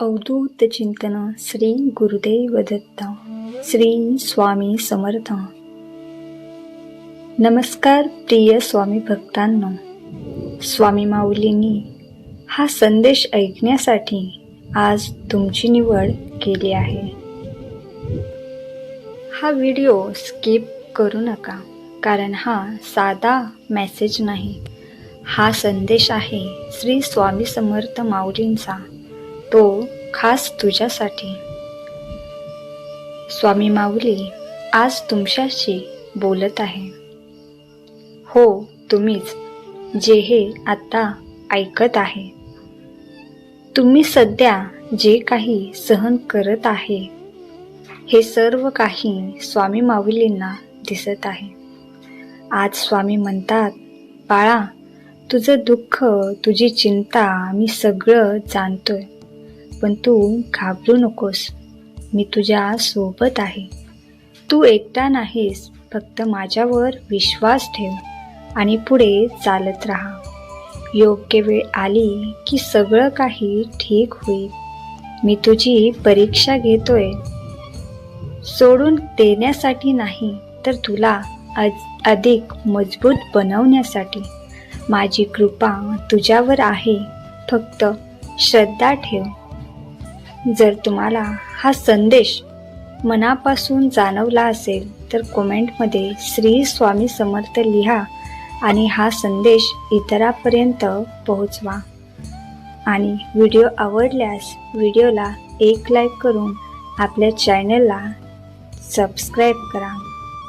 अवधूत चिंतन श्री गुरुदेव दत्त श्री स्वामी समर्थ। नमस्कार प्रिय स्वामी भक्तांनो, स्वामी माऊलींनी हा संदेश ऐकण्यासाठी आज तुमची निवड केली आहे। हा व्हिडिओ स्किप करू नका, कारण हा साधा मेसेज नाही, हा संदेश आहे श्री स्वामी समर्थ माऊलींचा, तो खास तुझ्यासाठी। स्वामी माऊली आज तुमच्याशी बोलत आहे। हो, तुम्हीच जे हे आता ऐकत आहे। तुम्ही सध्या जे काही सहन करत आहे, हे सर्व काही स्वामी माऊलींना दिसत आहे। आज स्वामी म्हणतात, बाळा, तुझं दुःख, तुझी चिंता मी सगळं जाणतोय, पण तू घाबरू नकोस, मी तुझ्या सोबत आहे। तू एकटा नाहीस, फक्त माझ्यावर विश्वास ठेव आणि पुढे चालत राहा। योग्य वेळ आली की सगळं काही ठीक होईल। मी तुझी परीक्षा घेतोय, सोडून देण्यासाठी नाही, तर तुला अधिक मजबूत बनवण्यासाठी। माझी कृपा तुझ्यावर आहे, फक्त श्रद्धा ठेव। जर तुम्हाला हा संदेश मनापासून जाणवला असेल तर कमेंटमध्ये श्री स्वामी समर्थ लिहा आणि हा संदेश इतरांपर्यंत पोहोचवा। आणि व्हिडिओ आवडल्यास व्हिडिओला एक लाईक करून आपल्या चॅनलला सबस्क्राईब करा।